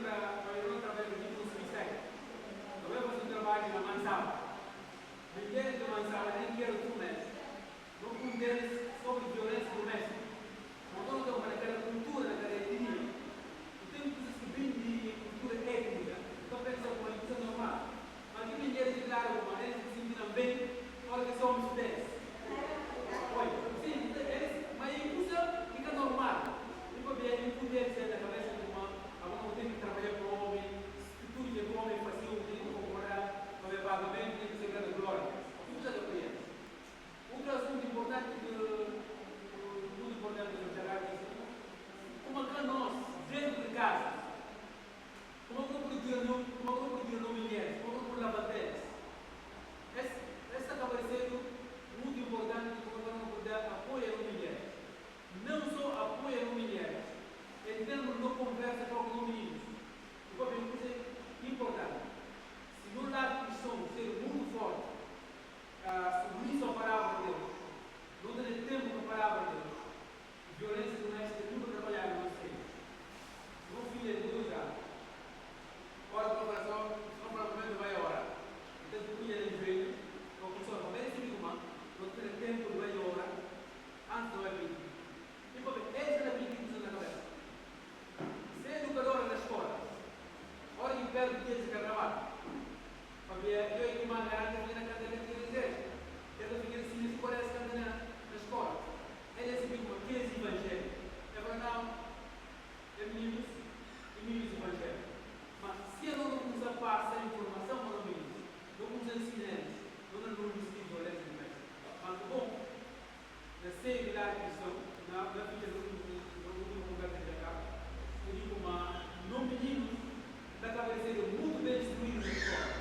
para eu não trabalhar no subsecto. Eu vou fazer um trabalho na Mansala. Mulheres da Mansala nem quero comer. Não contém sobre violência doméstica. Não estou para aquela cultura, naquela etnia. Não tem coisas que vêm de cultura étnica. Então pensa como uma coisa normal. Mas que mulheres de claro, uma eles se sentiram bem, olha que somos 10. Olha, sim, mas a coisa fica normal. Não podia ser na cabeça de uma, alguma tem que trabalhar com o homem, se tudo que o homem fazia, tem que concordar, não é pagamento, tem que ser grande glória. Tudo já depende. Outro assunto importante muito importante de tratar disso, como que nós, dentro de casa, como grupo de mulheres, como grupo de lavandeiras, essa acaba sendo muito importante como nós poder apoiar as mulheres. Não só apoiar as mulheres, entrando na conversa com os meninos. E foi uma coisa importante. Se no lado que somos ser muito forte, submisso à palavra de Deus, não ter tempo com a palavra de Deus, violência doméstica, nunca trabalhar em nós filhos. Se não filho é de 2 anos, ora para o coração, não provavelmente vai orar. Então, se filho é de joelho, ou a pessoa começa a vir uma, não ter tempo de vai orar, antes não vai vir. E foi essa é a minha coisa na cabeça. Ser educadora na escola, ora que perto de esse carnaval. Porque eu e uma garanta na cadeira de igreja. Eu fiquei assim, se parece que na escola. Ele é assim, como 15 evangelhos. Eu falei, não, é meninos evangelhos. Mas se eu não começar a passar informação para os meninos, não começar a ensinar eles, não conseguir violência de mestre. Mas bom, na série lá que são, na filha do último lugar de cá, eu digo, mas não meninos, da cabeça muito bem instruídos na escola.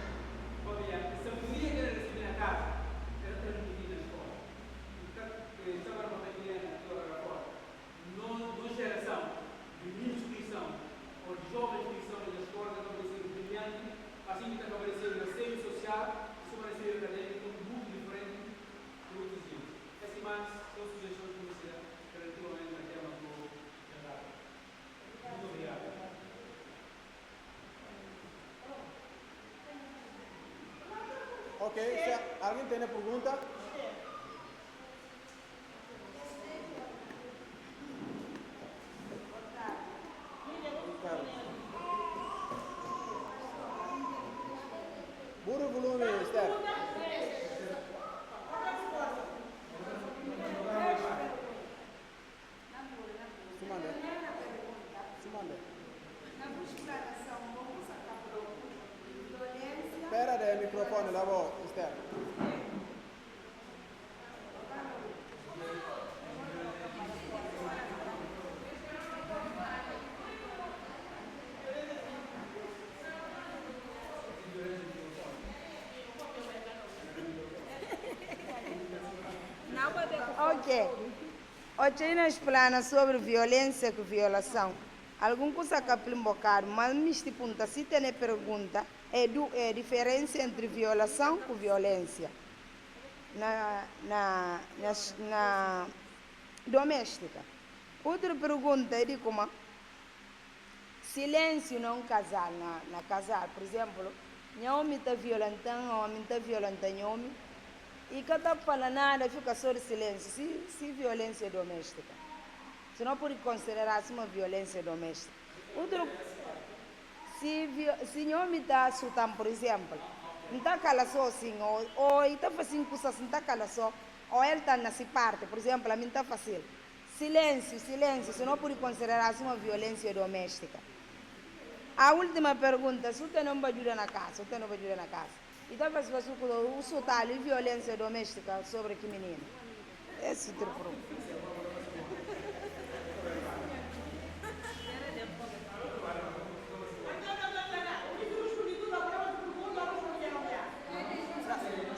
Porque a sabedoria que era recebida na casa era transmitida na escola. Estava uma pequena agora fora. Numa geração de meninos que são, ou de jovens que são na escola, que acaba de ser brilhante, assim que acaba de ser na série social, sobre a série académica, muito diferente de outros dias. Essas mais são sugestões que você relativamente na tema do jantar. Muito obrigado. Ok, se alguém tem uma pergunta? Burro volume, Esther. Espera del microfono, la voz, Esther. Ok. Hoje nós falamos sobre violência e violação. Algum coisa que aplica um bocado, mas me pergunta se tem pergunta é a diferença entre violação e violência na doméstica. Outra pergunta é de como silêncio não casal na casal, por exemplo, minha homem está violentando, o homem está violentando o homem. E que está falando nada, fica só de silêncio. Se violência doméstica. Se não pode considerar-se uma violência doméstica. Outro, se o homem está assustando, por exemplo, não está calado só assim, ou está fazendo coisas, não está calado só, ou ele está nessa parte, por exemplo, a mim está fácil. Silêncio, se não pode considerar-se uma violência doméstica. A última pergunta, se você não vai ajudar na casa, então, as pessoas o sotaque e violência doméstica sobre que menino? Esse tipo de problema.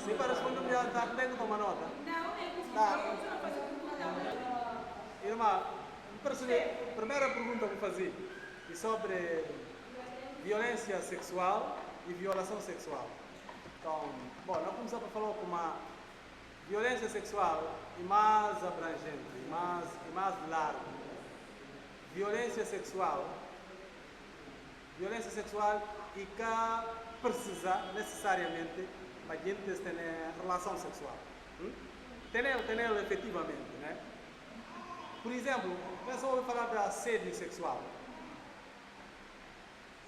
Se para responder, já está tendo uma nota. Tá. Irmã, a primeira pergunta que eu fazia é sobre violência sexual e violação sexual. Então, bom, nós começamos a falar com uma violência sexual é mais abrangente, mais largo. Violência sexual violência sexual e que precisa necessariamente para a gente ter relação sexual. Ter efetivamente, né? Por exemplo, pensa ouve falar de assédio sexual.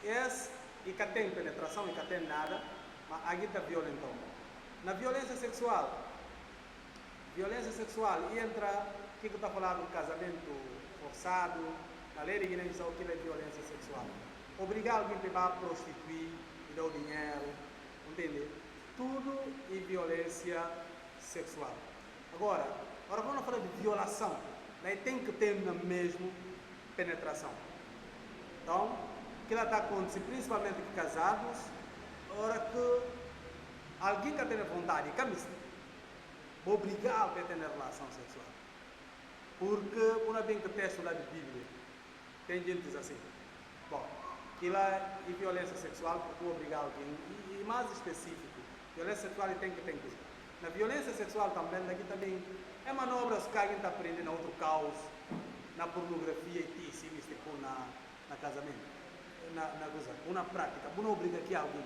Esse e que tem penetração e que tem nada, mas a gente violentou. Na violência sexual entra o que está falando do casamento forçado, na lei de Guiné-Bissau, que é violência sexual. Obrigar alguém a prostituir e dar o dinheiro, entende? Tudo é violência sexual. Agora quando fala de violação, aí tem que ter mesmo penetração. Então, que ela está acontecendo principalmente com casados, hora que alguém que tem vontade, vou obrigar a ter relação sexual. Porque uma vez que texto lá de Bíblia, tem gente assim. Bom, aquilo é violência sexual porque obrigar alguém, e mais específico, violência sexual tem que ter coisa. Na violência sexual também, aqui também é manobras que alguém está aprendendo outro caos, na pornografia e sim, tipo na casamento, na coisa, uma prática, não obriga aqui alguém.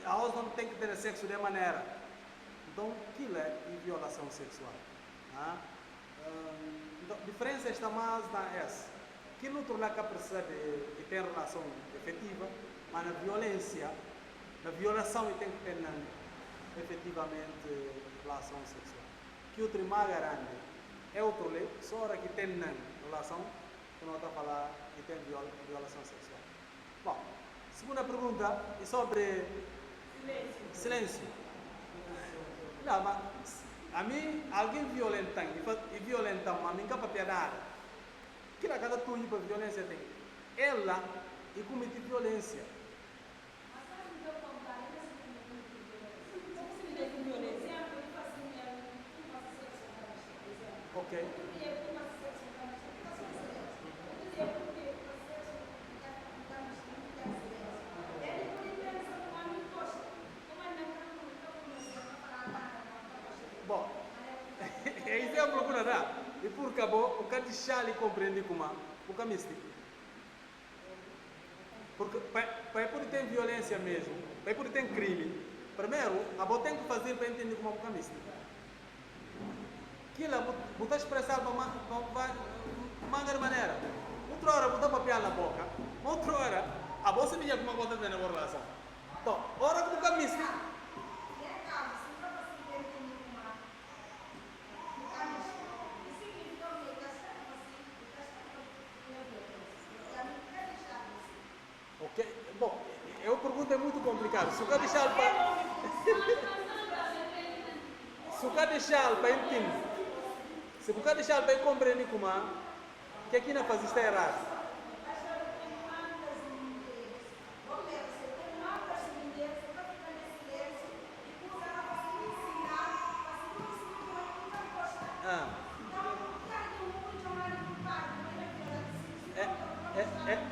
A outra não tem que ter sexo de maneira. Então, aquilo é violação sexual. Então, a diferença está mais na essa. Que no outro lado precisa de ter relação efetiva, mas na violação tem que ter efetivamente relação sexual. Que outro mais grande é outro lei, só hora que tem relação, que não está a falar que tem violação sexual. Bom, segunda pergunta é sobre silêncio. Não, mas a mim, alguém violenta, mas me encapa piedade. Que na cada turno para violência tem. Ela e comete violência. Ok. Bom, é exemplo que não dá. E por cabo, o que deixar ele compreender como o que é místico. Porque para poder ter violência mesmo, para poder ter crime, primeiro, a boa tem que fazer para entender como é o que é místico. Aquilo, botar expressar de uma maneira. Outra hora, botar papel na boca. Outra hora, a boa se vinha com uma gota de relação. Então, hora que o que é místico. Ok? Bom, eu pergunto é muito complicado. Se o que deixar para. Se o que deixar para entender. Se o que deixar para compreender como é, que aqui não faz isto é errado.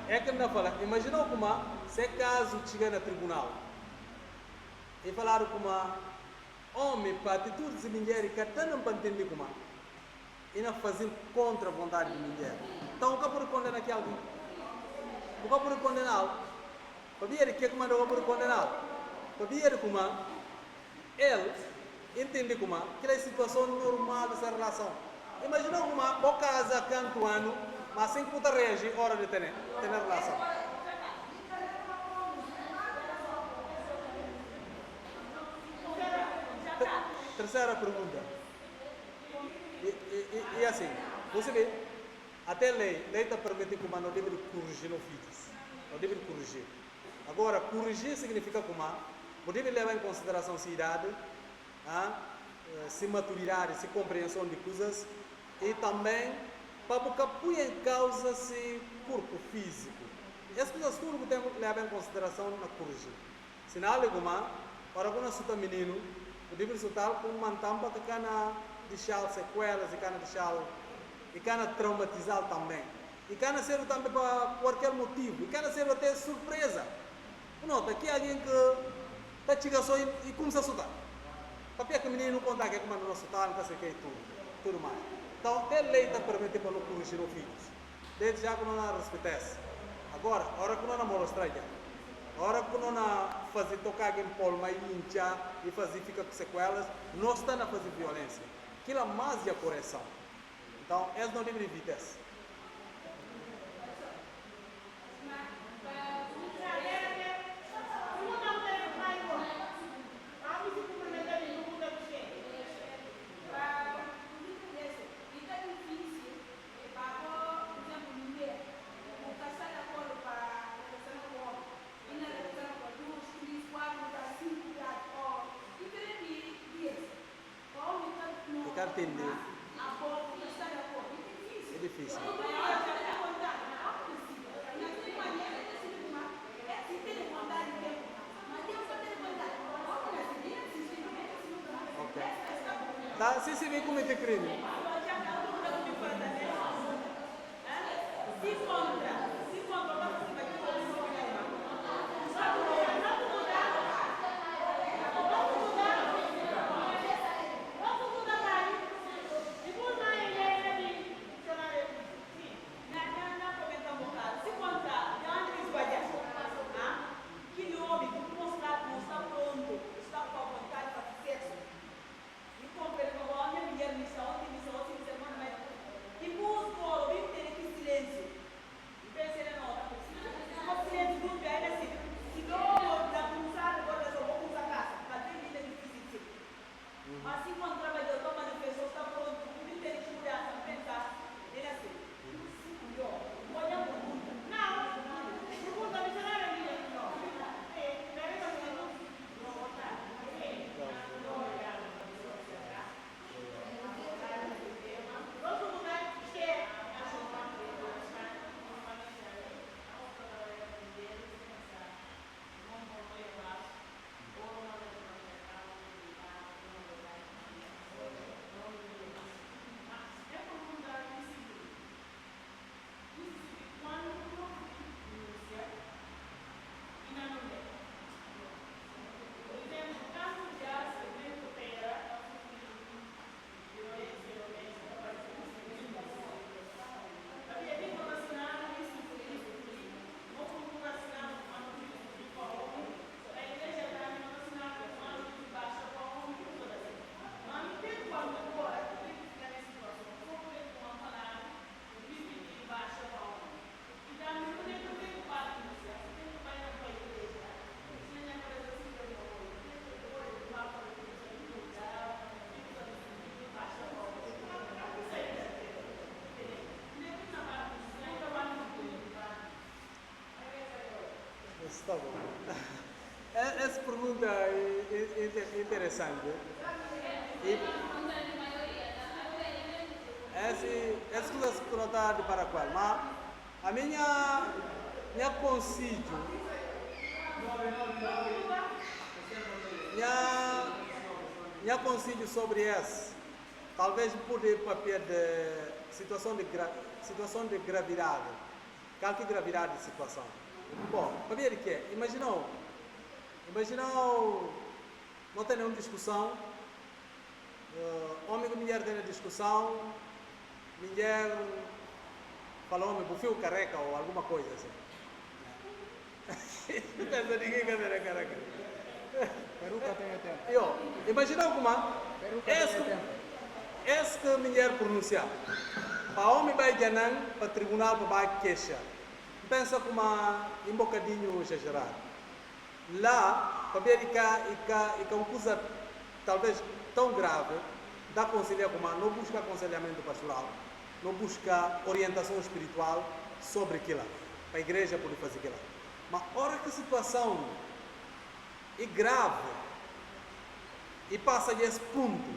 É que não fala. Imagina como se é caso chegar no tribunal e falaram como homem para atitudes de mulher que até não para entender como e não fazem contra a vontade de mulher. Então o que pode condenar aqui alguém? O que pode condenar? Para ver que é como o que pode condenar? Para ver como ele entende como que é a situação normal dessa relação. Imagina como o casa canto ano, mas sem que puta reagir hora de ter relação. Terceira pergunta. E assim, você vê, até a lei está permitindo que não deve corrigir os filhos. Não deve corrigir. Agora, corrigir significa que não deve levar em consideração se idade, se maturidade, se compreensão de coisas e também para pôr em causa se corpo físico. Essas coisas tudo que tem que levar em consideração na corrigir. Se não é como para quando você menino, o deve resultar com uma tampa que cana deixar sequelas e cana deixar e cana traumatizar também. E cana ser também para qualquer motivo. E cana ser até surpresa. Nota, aqui alguém que está chegando só e começa a assustar. Para que o menino contar que é como não assustar, não sei o que e tudo mais. Então, a lei está permitindo para não corrigir os filhos. Desde já que não respeitasse. Agora, hora que não mostra já. Hora que não fazer tocar em polma e incha e fazer fica com sequelas, não está a fazer violência. Aquilo é mais de correção. Então, eles não devem evitar. Ficar entender. É difícil. Ok. Tá, se vem cometer crime. Está bom. Essa pergunta é interessante. Essa coisa que não está de para qual, mas a minha conselho, minha conselho sobre esse, talvez por papel de situação de gravidade, qualquer gravidade de situação. Bom, para ver o que é, imaginou, não tem nenhuma discussão, homem e mulher têm discussão, mulher fala homem, bufio careca ou alguma coisa assim. Pensa ninguém cadeira careca. Peruca tem tempo. Imagina alguma, esse que a mulher pronunciar, para homem vai ganhar, para o tribunal vai queixa. Pensa como um bocadinho exagerado. Lá, para ver que uma coisa talvez tão grave, dá aconselhar como não busca aconselhamento pastoral, não busca orientação espiritual sobre aquilo, para a igreja poder fazer aquilo. Mas hora que a situação é grave e passa esse ponto,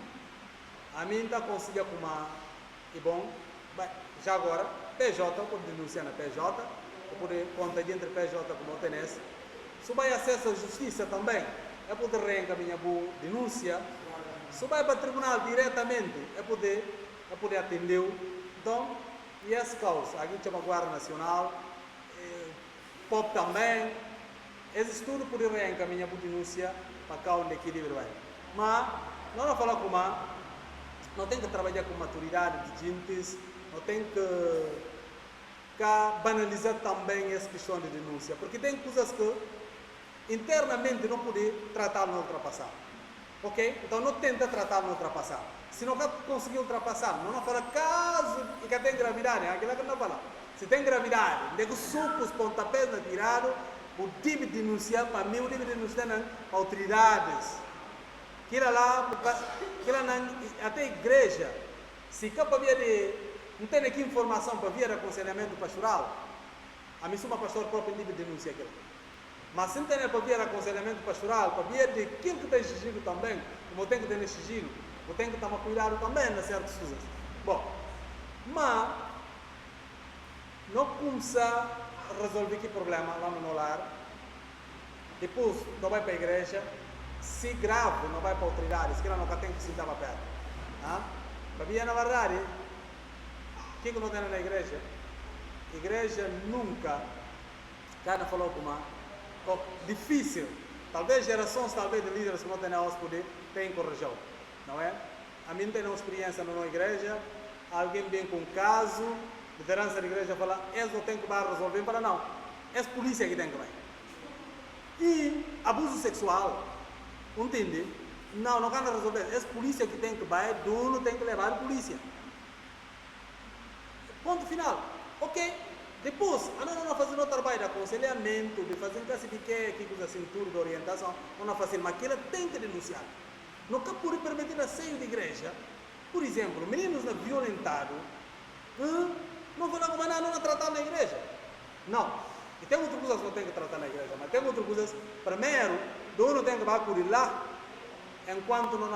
a mim está aconselhar como é bom, já agora, PJ, pode denunciar na PJ, poder conta entre PJ como o TNS. Se vai acesso à justiça também, é poder reencaminhar a denúncia. Se vai para o tribunal diretamente, é poder atender. Então, e esse caos, aqui chama Guarda Nacional, POP também, esse tudo poder reencaminhar a denúncia para cá onde equilíbrio vai. Mas, não falar com não tem que trabalhar com maturidade de gente, não tem que que banalizar também essa questão de denúncia, porque tem coisas que internamente não pode tratar no ultrapassar. Ok? Então não tenta tratar no ultrapassar. Se não conseguir ultrapassar, não fala caso e que tem gravidade, é aquilo que não fala. Se tem gravidade, tem que suco os pontapés na tirado, o tipo de denunciar para mim, o tipo de denunciar para autoridades. Aquilo lá, até a igreja, se cá para de não tem aqui informação para vir aconselhamento pastoral, a mim sou uma pastor próprio tipo de denunciar aquilo. Mas se não tem para vir aconselhamento pastoral, para vir de aquilo que está exigido também, como tem que ter exigido, eu tenho que tomar cuidado também nas certas coisas. Bom, mas não começa a resolver que problema lá no lar. Depois não vai para a igreja. Se grave, não vai para a autoridade. Se ela nunca tem que sentar para perto. Para na verdade, o que não tem na igreja? A igreja nunca, cada falou como difícil. Talvez gerações talvez de líderes que não têm a poder têm correção. Não é? A mim tem uma experiência na igreja, alguém vem com um caso, a liderança da igreja fala, eles não tem que resolver, para não, é a polícia que tem que ir. E abuso sexual, entende? Não quer resolver, é a polícia que tem que ir, dono tem que levar a polícia. Ponto final. Ok, depois, não fazer o trabalho de aconselhamento, de fazer que coisa assim, tudo de orientação, não fazer, mas aquilo tem que denunciar. Não pode permitir a seio de igreja, por exemplo, meninos violentados, não vão não tratar na igreja. Não. E tem outras coisas que não tem que tratar na igreja, mas tem outras coisas, primeiro, dono tem que ir lá, enquanto não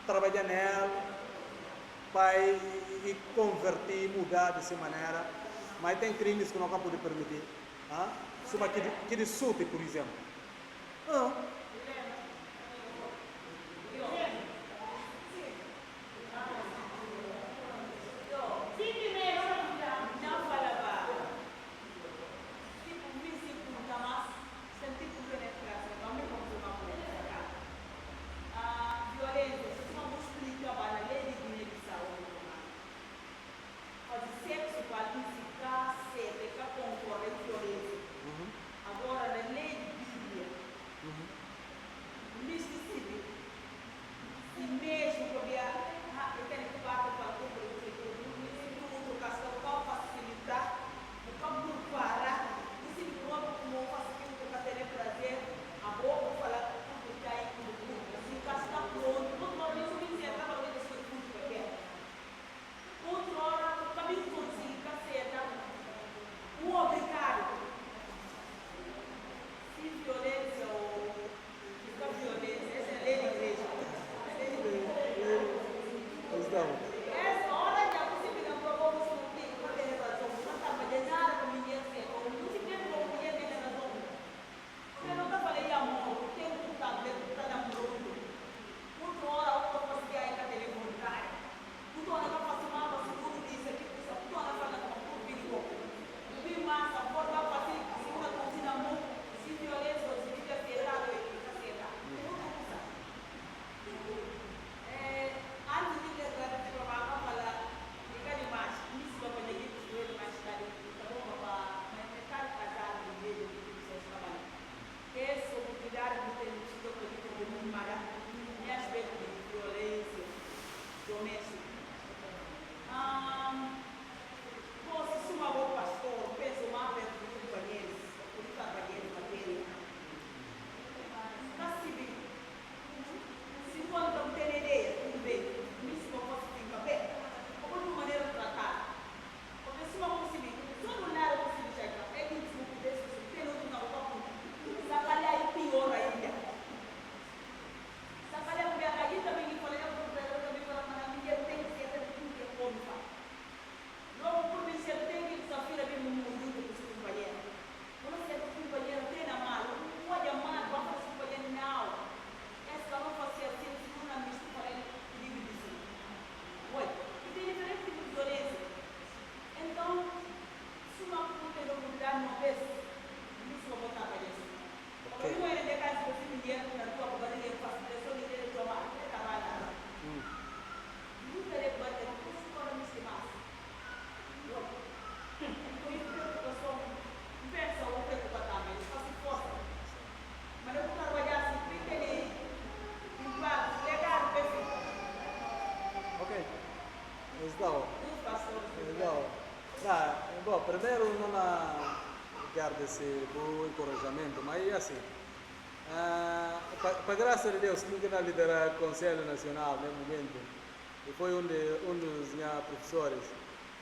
trabalha nela, vai convertir, mudar dessa maneira, mas tem crimes que não pode permitir. Sobre que de surte, por exemplo. desse bom encorajamento, mas é assim. Para graça de Deus, quem quer liderar o Conselho Nacional no momento, e foi um dos meus professores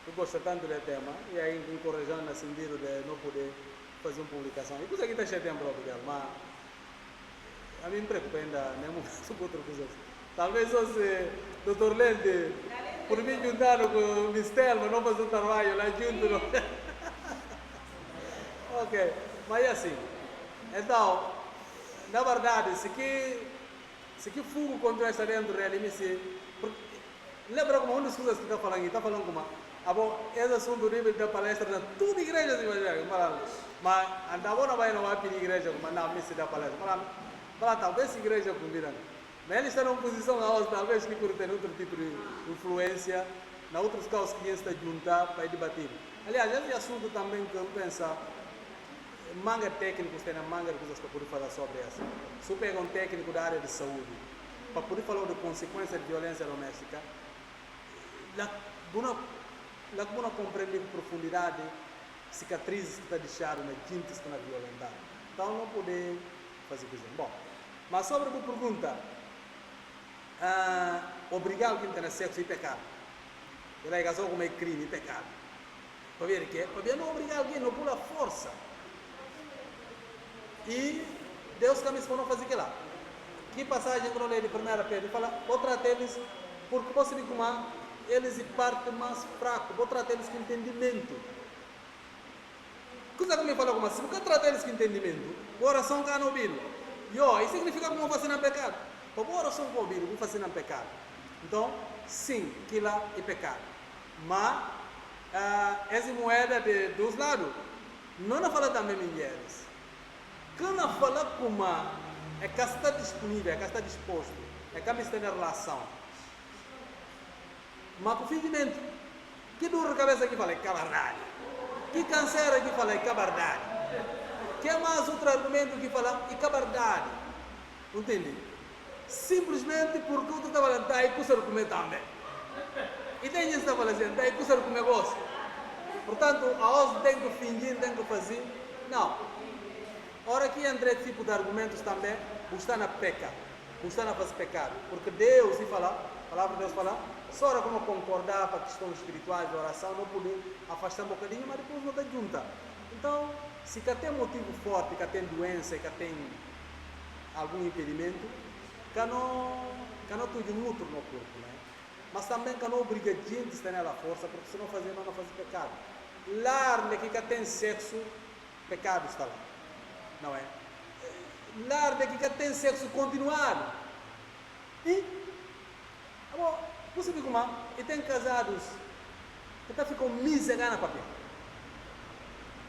que gosta tanto do tema, e aí encorajando no sentido de não poder fazer uma publicação. E coisa que está cheio de tempo, mas a mim me preocupa ainda, não é sobre outra coisa. Talvez fosse Dr. Lente, por mim juntando com o Mistel, mas não fazer um trabalho lá junto. Não. Ok, mas é assim. Então, na verdade, se que fogo contra essa dentro realmente, lembra como uma das coisas que está falando como, esse assunto nível da palestra, na toda igreja se vai mas andava não vai pedir igreja, mas não me se dá palestra, mas talvez a igreja combina. Mas ele está numa posição talvez que por ter outro tipo de influência, na outros casos que está juntar para debater. Aliás, esse assunto também que eu penso, manga técnicos tem manga coisas para poder falar sobre isso. Se pega um técnico da área de saúde, para poder falar de consequências de violência doméstica, lá como não compreende com profundidade cicatrizes que está deixado na gente que está violentado. Então não poder fazer coisa. Bom, mas sobre a pergunta, obrigar alguém a ter sexo é pecado. Ele é casado como é crime, é pecado. Para ver que para ver não obrigar alguém, não pula força. E Deus também se não fazer aquilo lá. Que passagem que eu leio de 1 Pedro, ele fala, vou tratar eles, porque você vê como eles e parte mais fraco, vou tratar eles com entendimento. Coisa que me fala como assim, porque tratar eles com entendimento, a oração cá no Bíblia. Isso significa que não fazer não pecado. Para a oração com o Bíblia, não fazer não pecado. Então, sim, aquilo é pecado. Mas, essa moeda dos lados, não fala também mulheres. Quando fala como é que está disponível, é que está disposto, é que está na relação. Mas com fingimento, que dor de cabeça que fala é cabardade, que canseira que fala é cabardade, que é mais outro argumento que fala é cabardade, entende? Simplesmente porque outro está falando, está aí com o comer também, e tem gente que está falando, está aí com o comer gosto, portanto, a hoje tem que fingir, tem que fazer, não. Ora que entra esse tipo de argumentos também, está na peca, está na fazer pecado, porque Deus, se fala, a palavra de Deus fala, só hora como concordar para questões espirituais de oração, não poder afastar um bocadinho, mas depois não está junta. Então, se tem motivo forte, que tem doença, que tem algum impedimento, que não tudo muito no corpo, né? Mas também que não obriga a gente a estar na força, porque se não fazer, não faz pecado. Lar que tem sexo, pecado está lá, não é? Lar que tem sexo continuado. E, você vê como e tem casados que ficam mês a ganhar papel.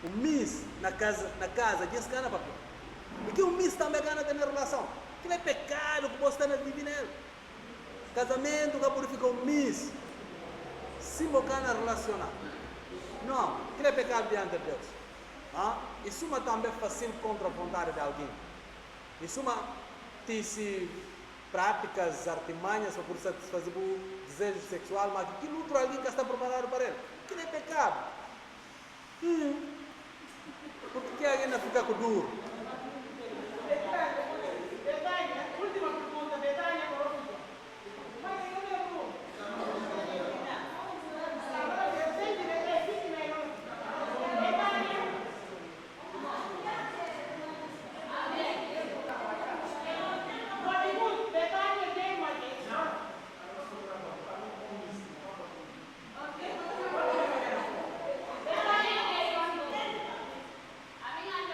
Um mês na casa que eles ganham papel. E que um mês também ganha ter relação. Que é pecado que você está na divina. Casamento que pode ficar um mês se bocar na relacionar. Não, que é pecado diante de Deus. Isso também faz contra a vontade de alguém. Isso se práticas, artimanhas para satisfazer o desejo sexual, mas aquilo outro alguém que está preparado para ele. Que é pecado. Por que alguém não fica com duro? Última pergunta, Betânia, A minha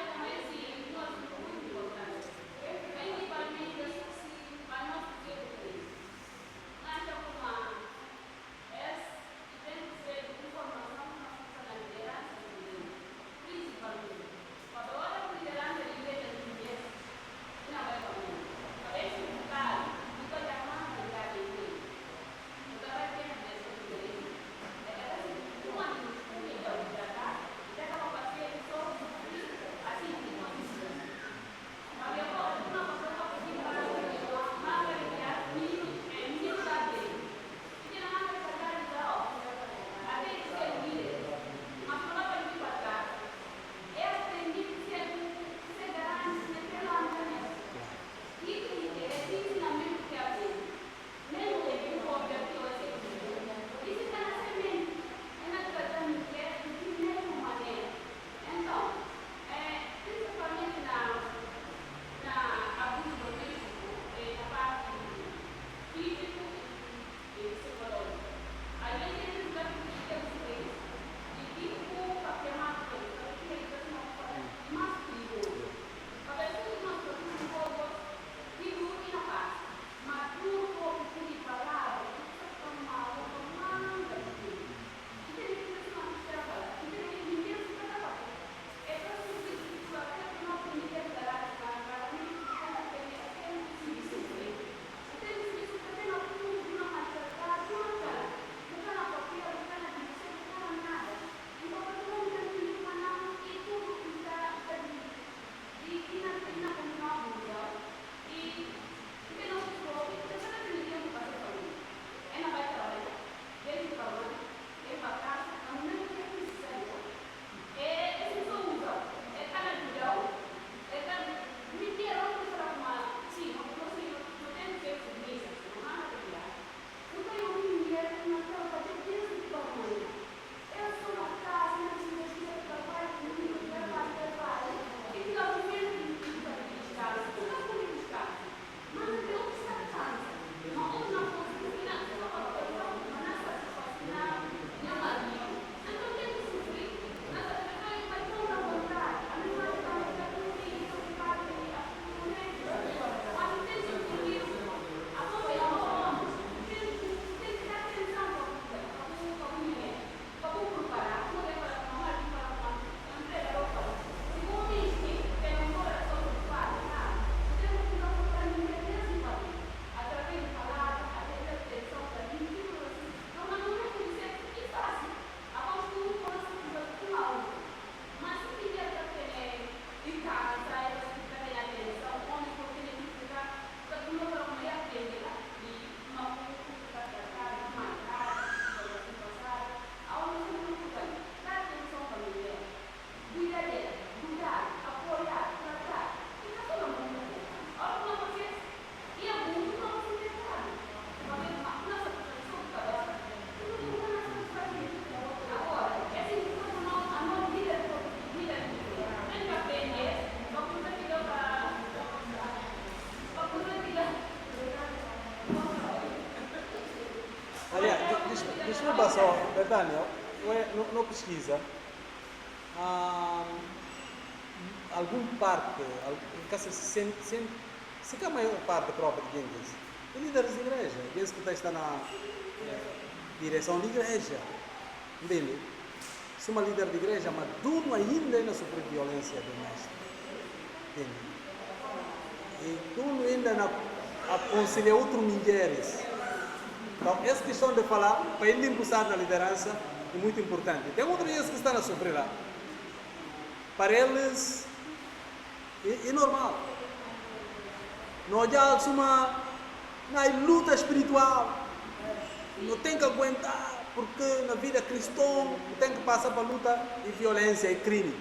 desculpa só, Betânia, não pesquisa. Algum parte, se que a maior parte própria de gente é líderes de igreja, gente que está na direção de igreja, entende? Se uma líder de igreja, mas tudo ainda é sobre violência doméstica, entende? E tudo ainda aconselha outras mulheres. Então, essa questão de falar, para ele impulsar na liderança, é muito importante. Tem outros que estão a sofrer lá. Para eles, é normal. Não há uma luta espiritual. Não tem que aguentar, porque na vida cristã tem que passar para luta e violência e crime.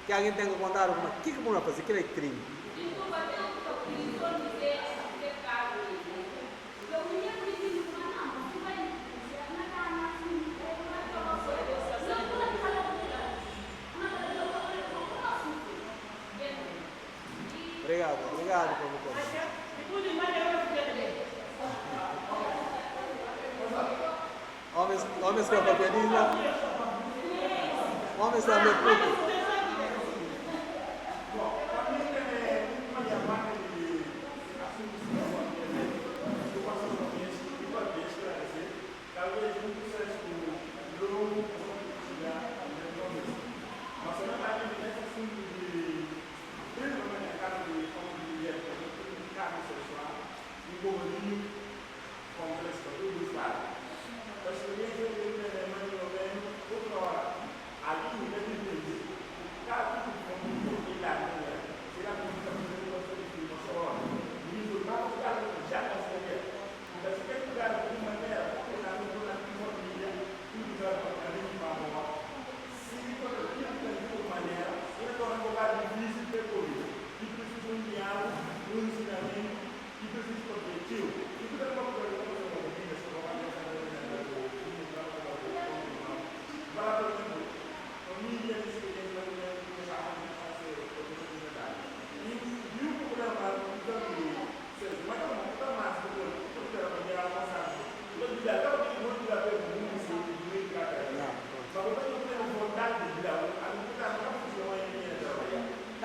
Que alguém tem que aguentar, mas o que vamos fazer? Aquilo é crime. Obrigado por você. Homens com a papelina. Homens da minha puta.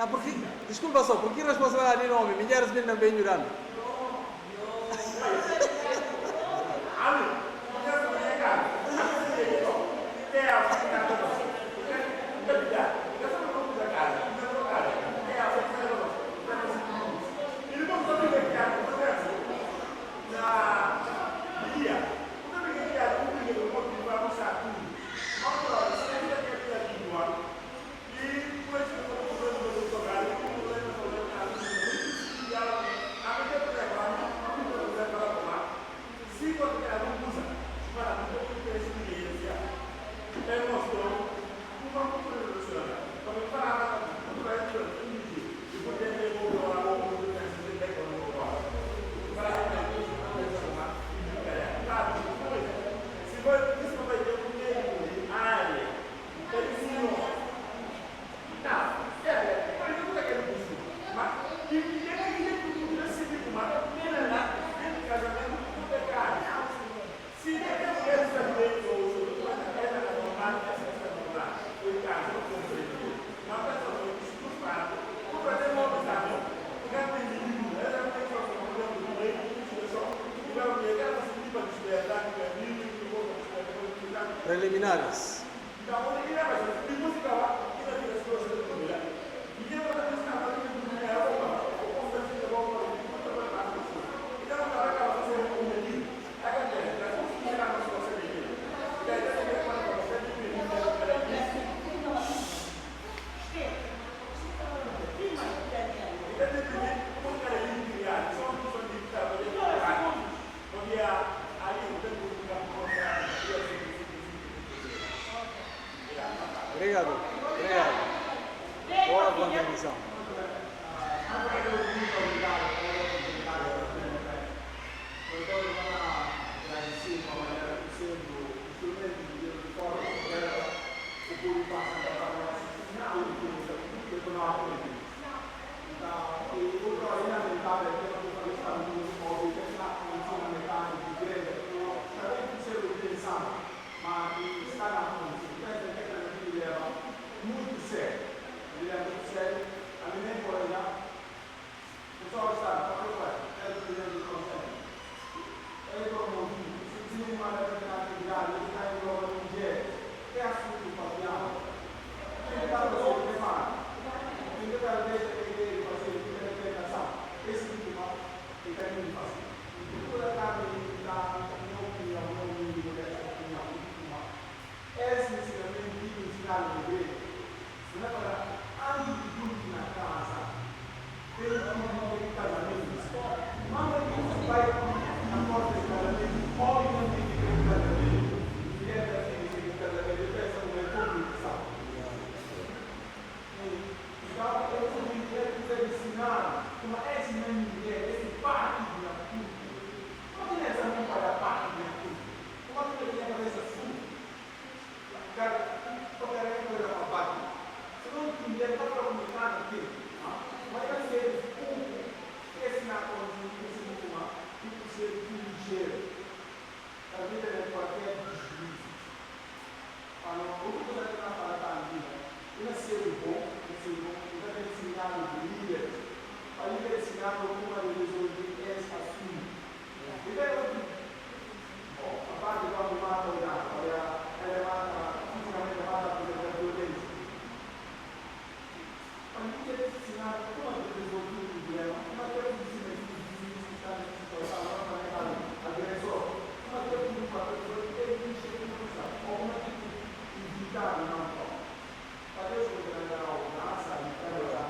Não, porque, desculpa só, por que responsabilidade de homem? Mulheres não bem jurando. Preliminares. Obrigado. Boa contribuição. Então, Uma esse mesmo mulher, esse parte de uma tudo. Como que nessa não para a parte de uma tudo? Como que ele tem a cabeça sua? Cara, qualquer coisa para parte. Se não entender, está para comunicar aqui. Mas vai ser esse na condição, esse muito mal, tipo ser ligeiro. A vida é qualquer deslize. O que você está falando aqui? Ele é ser bom, ele vai ensinar o líder. A líder ensinar como ele resolver esse assunto. E daí, a parte do arrumar, ela mata, fisicamente mata a violência. A líder ensinar como ele resolver o problema. Uma coisa de cima, que está nessa situação, não vai negar o agressor. Uma coisa de uma pessoa que tem que encher de força. Ou uma que evitar o não. Adeus, quando ele era o NASA, ele era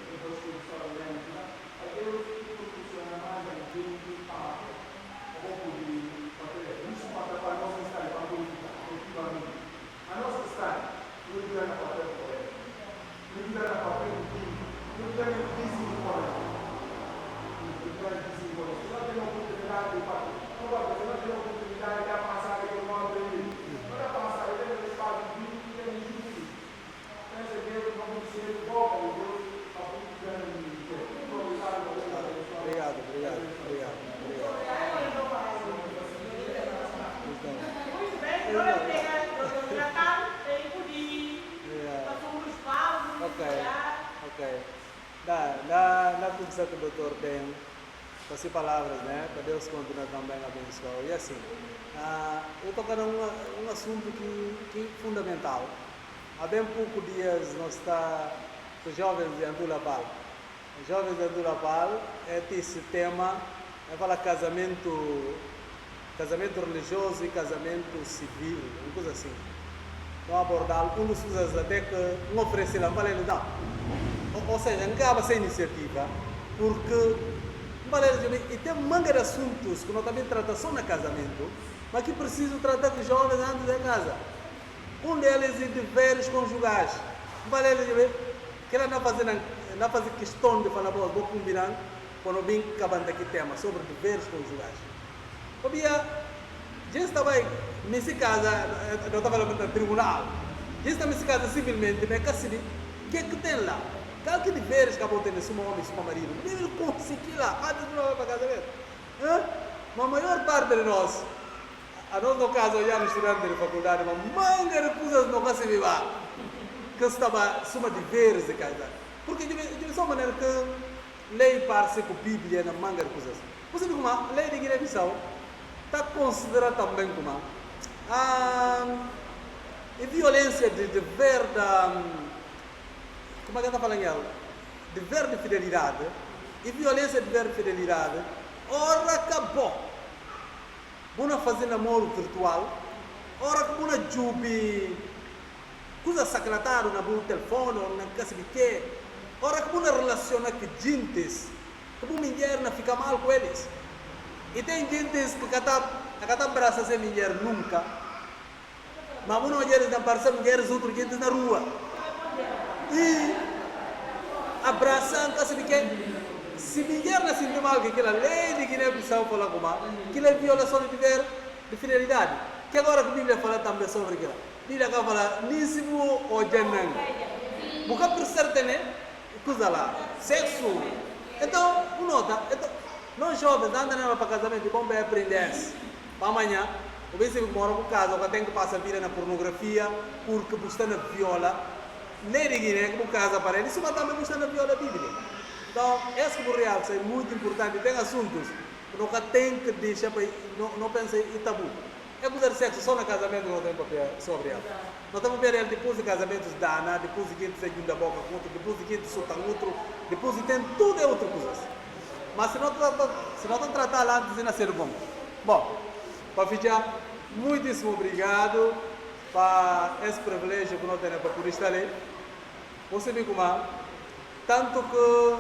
depois que ele só lembra. Adeus, tudo funciona mais, a gente fala. Um pouco de papel. Isso para a nossa história, para a política, efetivamente. A nossa história, não engana papel por ele. Não engana papel do time. Não engana o dízimo por ele. Não engana o dízimo por ele. Se não tem a oportunidade de fazer, não vai fazer, não tem a oportunidade de passar aqui no modo dele. Não vai passar, ele tem o espaço de vida que tem justiça. Obrigado. Muito bem, eu tenho Natal, tenho Pudim, passamos os paus, Ok. Na conversa com o Dr. Ben, passei palavras, né? Para Deus continuar também a abençoar. E assim, eu estou tocando um assunto que é fundamental. Há bem poucos dias nós está com os jovens de Andulapal. Os jovens de Andulapal é esse tema, é falar casamento religioso e casamento civil, uma coisa assim. Então abordar um dos coisas até que não oferece lá, falei não. Ou seja, não acaba essa iniciativa, porque e tem manga de assuntos que nós também tratamos só no casamento, mas que preciso tratar com os jovens antes da casa. Um deles é deveres conjugais. Que ela não faz questão de falar, vou combinar quando vim acabando aqui tema sobre deveres conjugais. Obia, já estava nesse caso, não estava no tribunal, já estava nesse caso civilmente, mas o que é que tem lá? Qual que deveres que acabou tendo suma homem e suma marido? Não deve conseguir lá, antes de não para casamento. Mas a maior parte de nós, a nós no caso, já no estudante de faculdade, mas manga de coisas não conseguimos lá. Que estava suma deveres de casar. Porque de só maneira que lei parece com a Bíblia na manga de coisas. Você vê como a lei de Guiné-Bissau está considerada também como a violência de dever da... Como é que está falando ela? Dever de fidelidade e violência de dever de fidelidade. Ora acabou. Vamos fazer namoro virtual. Ora que vamos jubi coisa secretário na meu telefone ou na casa de quê. Ora que vamos relacionar com gentes que vamos mulher não fica mal com eles. E tem gentes que não abraçam essa mulher nunca. Mas vamos mulheres não abraçam mulheres outras gentes na rua. E abraçando casa de quê. Se mulher não sente mal que aquela lei de Guiné-Bissau fala como aquilo é violação de dever de fidelidade. Que agora que a Bíblia fala também sobre aquilo. A Bíblia acaba fala nísimo ou janang. Bukan percerta né? Coisa lá. Sexo. Então, nota. Então, nós jovens andam para casamento, vamos aprender. Para amanhã, o bem se mora com casa, ou tem que passar a vida na pornografia, porque você não viola. Nem de Guiné, como casa para ele, isso também você não viola a Bíblia. Então, esse que real é muito importante. Tem assuntos que nunca tem que deixar para não pensar em tabu. É coisa de sexo, só no casamento não tem papel sobre ela. Não tem papel depois de casamentos dana, depois de quem segunda boca com outro, depois de quem solta outro, depois de tem tudo é outra coisa. Mas se não estão tratando antes de nascer bom. Bom, para fechar, muitíssimo obrigado para esse privilégio que nós temos para poder estar ali. Você vê como tanto que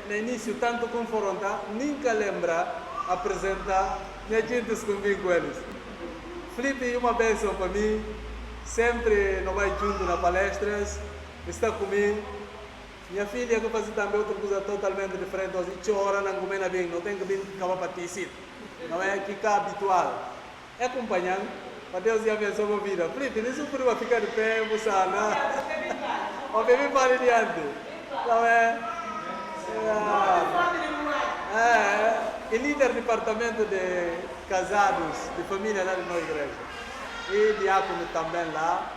no início, tanto confrontar, nunca lembra apresentar minha gente se convive com eles. Felipe é uma bênção para mim, sempre não vai junto nas palestras, está comigo. Minha filha que faz também outra coisa totalmente diferente, assim, chora, não come bem, não tem que vir acabar para ti, não é que cá habitual. É acompanhando, para Deus e abençoe a sua vida. Felipe, isso por vai ficar de pé, você não? O bebê para adiante, não é? E líder do departamento de casados, de família lá na nossa igreja. E diácono também lá.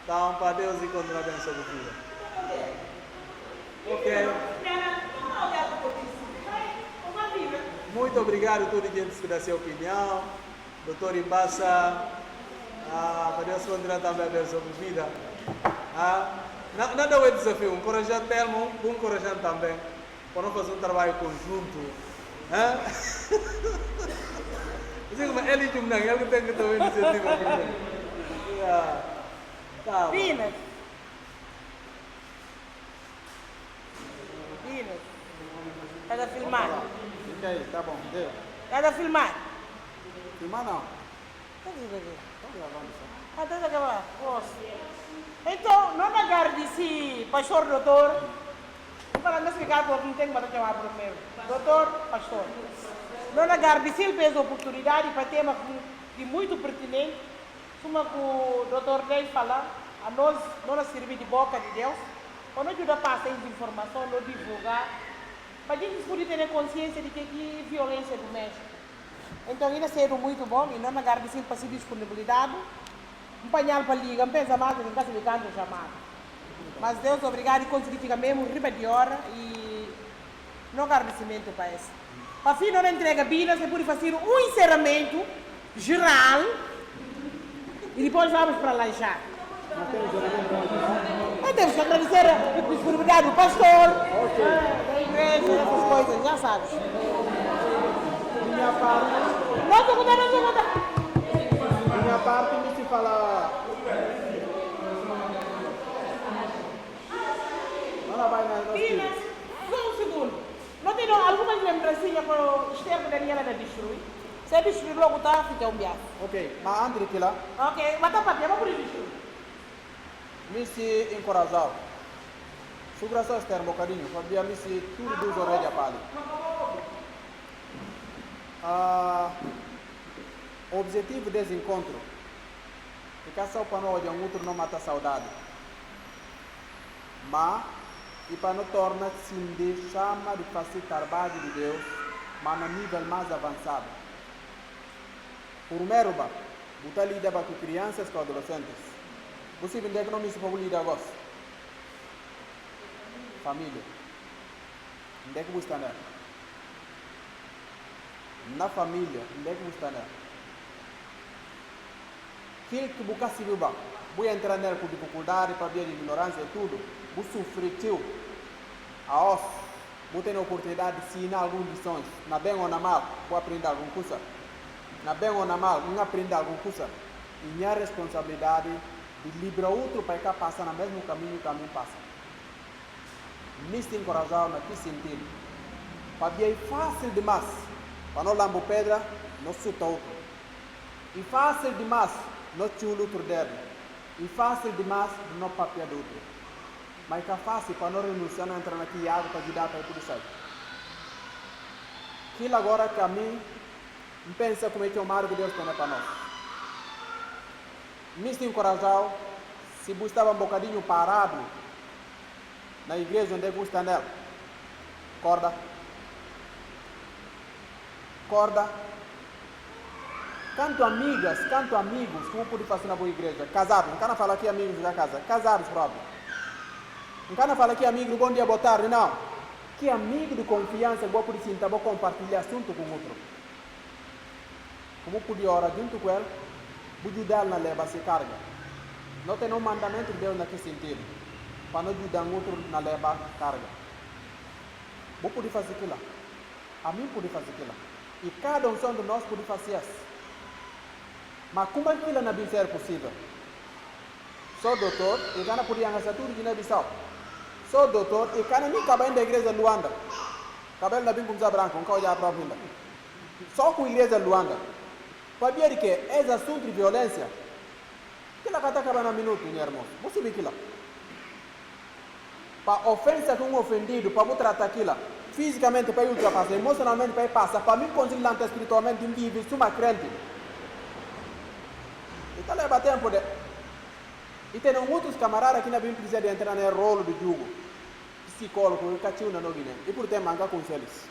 Então, para Deus e continuar abençoando a vida. Ok. Muito obrigado a todos que dão a sua opinião. Doutor Imbassa, para Deus continuar também abençoando a vida. Nada é desafio, encorajar Telmo, encorajar também. Para não fazer trabalho conjunto. Ele tem que tomar iniciativa. Pinas. Cada filmar. Fica aí, tá bom, deu. Cada filmar. Filmar não. Tá gravando só. Até acabar. Então, não agarre se pastor, doutor. Para não explicar porque não tem que chamar primeiro. Doutor, pastor. Não agarre se ele fez a oportunidade para tema de muito pertinente. Como o doutor Ney fala, a nós não servir de boca de Deus. Quando ajuda a passar essa informação, não divulgar. Para a gente poder ter consciência de que é violência doméstica. Então, ainda sendo muito bom e não agarre se para disponibilidade. Um painel para ligar, não pensa mais, não está se ligando chamado. Mas Deus obrigado e conseguir ficar mesmo riba de hora e não agradecimento para isso. Para fim, não entrega Bíblia, você pode fazer um encerramento geral e depois vamos para lanchar. Mas temos que agradecer a disponibilidade do pastor, da igreja, essas coisas, já sabes. Minha parte. Não estou contando. Minha parte me se fala. Ela vai na Pinas, só um segundo. Não tem algumas lembrancinhas para o externo da Daniela da destruir? Se é destruir logo, tá? Fica um biaco. Ok, mas antes de que lá, Ok, mas tá para vamos por destruir. me se encorajar. Se o coração está um bocadinho, para me se tudo dos orelhas para ali. O objetivo desse encontro é que só para nós um outro não mata a saudade, mas e para não tornar se chama de fazer trabalho de Deus, mas no nível mais avançado. Primeiro, você lida com crianças e adolescentes. Você vende que não se pode lidar com família. Onde é que você está? Na família, onde é que você está? Aquilo que você se viu, você entrar nela com dificuldade, para ver ignorância e tudo, você sofreu. A nós, você tem a oportunidade de ensinar algumas lições. Na bem ou na mal, você aprender alguma coisa. Na bem ou na mal, não aprender alguma coisa. E minha responsabilidade de liberar outro para que passe no mesmo caminho que a mim passa. Me se encorajar naquele sentido. Para ver é fácil demais. Para não lamber pedra, não suta outro. E fácil demais, não chulo outro dedo. E fácil demais, não papel do outro. Mas é fácil para não renunciar a entrar aqui água para ajudar para tudo certo. Aquilo agora que a mim, não pensa como é que o mar de Deus tem para nós. Me se encorajar, se você estava um bocadinho parado na igreja onde você está nela, acorda. Canto amigas, canto amigos, como pode fazer na boa igreja? Casados, não quero falar aqui amigos da casa, casados próprios. Não quero falar aqui amigo, bom dia, boa tarde, não. Que amigo de confiança, boa por sentar, vou compartilhar assunto com outro. Como podia orar junto com ele, vou ajudar na leva se carga. Não tem um mandamento de Deus naquele sentido, para não ajudar outro na leva carga. Vou poder fazer aquilo. A mim pode fazer aquilo. E cada um de nós pode fazer isso. Mas como é que aquilo não é possível? Sou doutor, e cara podia ganhar tudo de Guiné-Bissau. Sou doutor, e cara nem acaba indo da igreja de Luanda. Cabelo da Bim branco, um carro já próprio ainda. Só com a igreja de Luanda. Para ver que esse assunto de violência, que ela está acabando um minuto, minha irmã. Você vê aquilo. para ofensa com um ofendido, para eu tratar aquilo, fisicamente para ultrapassar, emocionalmente para passar, para mim conseguir lançar espiritualmente em viver, sou uma crente. Então leva tempo de... E tem outros camaradas que não precisam de entrar no rolo do jugo, psicólogo, que catiu na Guiné, e por ter mancar com eles.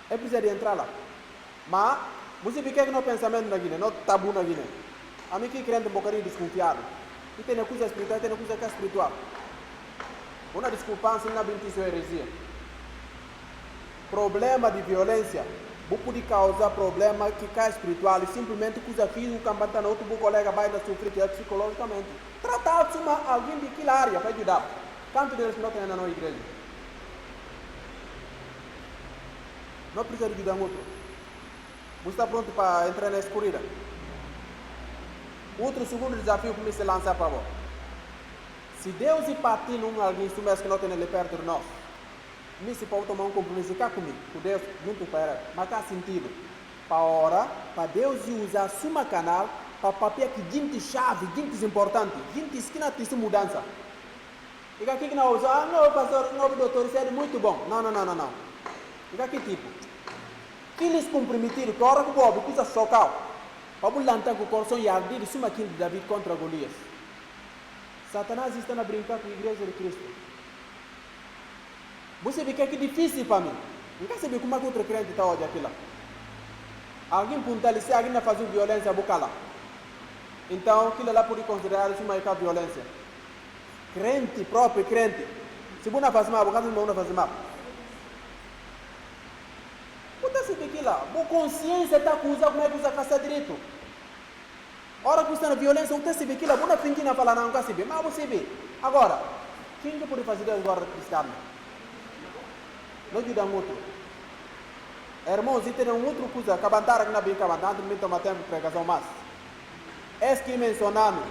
É preciso de entrar lá. Mas, você vê que não pensamento na Guiné, não tabu na Guiné. A mim que crente um bocadinho desconfiado. E tem coisa espiritual, tem coisa que é espiritual. Uma discrepância na bendição heresia. Problema de violência. Pode causar problema que é espiritual e simplesmente coisa física, que outro colega vai sofrer psicologicamente. Tratar de alguém de aquela área para ajudar. Quanto deles não tem na nossa igreja? Não precisa de ajudar outro. Você está pronto para entrar na escuridão? Outro segundo desafio que me se lança para você. Se Deus e partir num alguém que não tem ele perto de nós, me se pode tomar um compromisso cá comigo, com Deus junto para ele, mas cá sentido. Para orar, para Deus usar suma canal, para papel que gente chave, gente importante, gente esquina tem mudança. E aqui que não usa, não pastor, não doutor, isso é muito bom. Não. E aqui tipo, que eles comprometiram, que hora que o povo, coisa chocal. Para lançar com o coração e arder, isso é aquilo de Davi contra Golias. Satanás está a brincar com a igreja de Cristo. Você vê que é difícil para mim. Não quer saber como é que outro crente está hoje aqui lá. Alguém puntualiza, alguém está fazendo violência boca lá. Então, aquilo lá pode considerar isso uma violência. Crente, próprio crente. Se você não faz mal, você não faz mal. Você sabe que lá, a consciência está acusando como é que usa a caça direito. Ora que está na violência, você sabe que lá, você não finge na falar não, você sabe, mas você vê. Agora, quem que pode fazer agora cristão? Não ajuda muito. Irmãos, e tem outra coisa, acabantar aqui na bem acabantando, não toma tempo de pregação mais. É que mencionando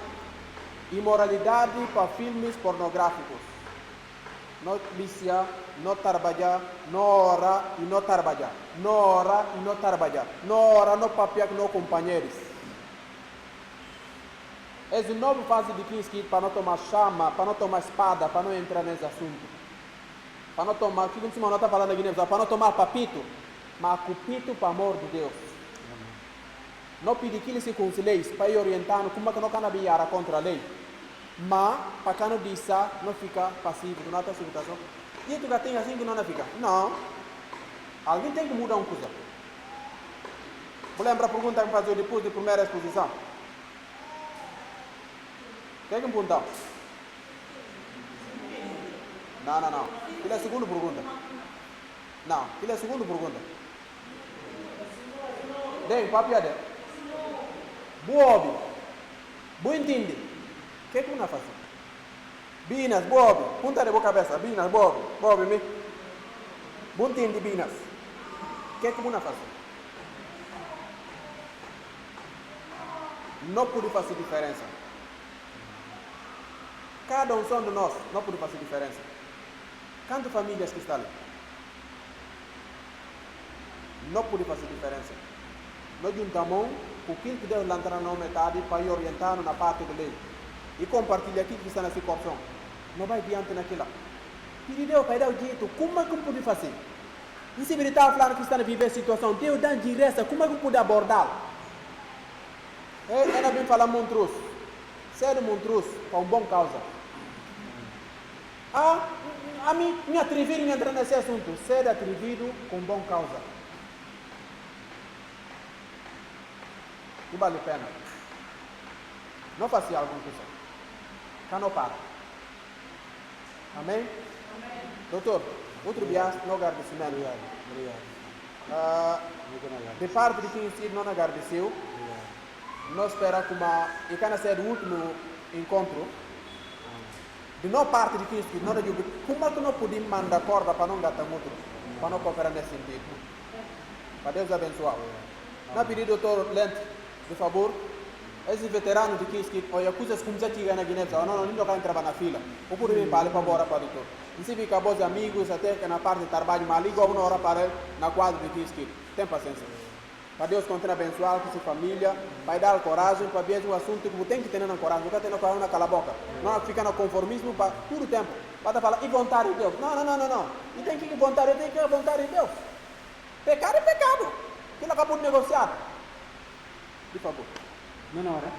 imoralidade para filmes pornográficos. Não vicia, não trabalhar, não orar e não trabalhar. Não orar e não trabalhar. Não orar, não papiar com não companheiros. É uma nova fase de Cristo para não tomar chama, para não tomar espada, para não entrar nesse assunto. Para não tomar, aqui como não está falando aqui, para não tomar papito, mas cupito para amor de Deus. Não pedir que eles se conciliem para ir orientando como é que não canabiara contra a lei. Mas, para que não diz, não fica passivo, não está subitação. E tu já tem assim que não fica? Não. Alguém tem que mudar uma coisa. Vou lembrar a pergunta que fazer depois da primeira exposição. Tem que perguntar. Não. Aquilo é a segunda pergunta. Não, aquilo é a segunda pergunta. Bem, papi é boa, boa entende. O que é que não faz? Binas, boa, punta de boca cabeça, binas, boa, me. Boa entende, binas. O que é que não faz? Não pode fazer diferença. Cada um de nós não pode fazer diferença. Quantas famílias que estão ali? Não pode fazer diferença. Nós juntamos o que Deus lançará na metade para ir orientando na parte da lei. E compartilhar aquilo que está nesse coração. Não vai diante naquilo. E Deus vai dar o jeito. Como é que pode fazer? E se ele está falando que está a viver a situação, Deus dá direção. Como é que pode abordá-lo? Ela vem falar montroso. Ser montroso para uma boa causa. A mim, me atrever em entrar nesse assunto. Ser atrevido com boa causa. Não vale a pena. Não faça alguma coisa. Cá não para. Amém? Amém. Doutor, outro viagem, não agradecimento. Obrigado. De parte de quem não agradeceu, nós esperamos que e can ser o último encontro. De não parte de quem não ajuda, como é que não podemos mandar corda para não gastar muito, para não cooperar nesse sentido? Para Deus abençoar. Na pedido, doutor Lente, por favor, esse veterano de que olha coisas como já tinha na Guiné, não vai entrar na fila. Ou por vir para fora para o doutor. E se fica bons amigos, até que na parte de trabalho, mas liga uma hora para ele, na quadra de que tem paciência. Para Deus continuar a abençoar com sua família, vai dar coragem para ver o assunto que você tem que ter na coragem, nunca tem na coragem na cala a boca. Não fica no conformismo para todo o tempo. Para falar, e vontade de Deus. Não. E tem que ir vontade, tem que ir vontade de Deus. Pecado é pecado. Quem acabou de negociar? Por favor. Não, hora.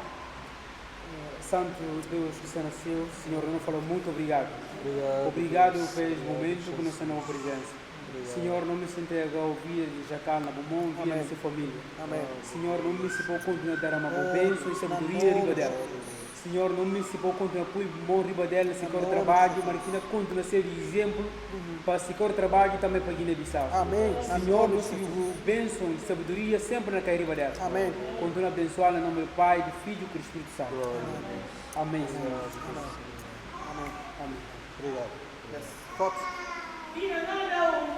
Santo Deus que está nasceu, Senhor, eu não falo muito obrigado. Obrigado por esse momento que nos deu a presença. Senhor, não me sentei a ouvir de Jacal na Bumon, via nossa família. Amém. Senhor, não me se pode continuar a dar uma boa bênção e sabedoria riba dela. Senhor, não me se pode continuar a pôr bom riba dela, se quer trabalho, mas que continua a ser exemplo para se quer trabalho também para Guiné-Bissau. Amém. Senhor, nos bênção e sabedoria sempre na riba dela. Amém. Continua a abençoar em nome do Pai, do Filho e do Espírito Santo. Amém, Senhor. Amém. Amém. Obrigado. Yes. Fox. Filho, não.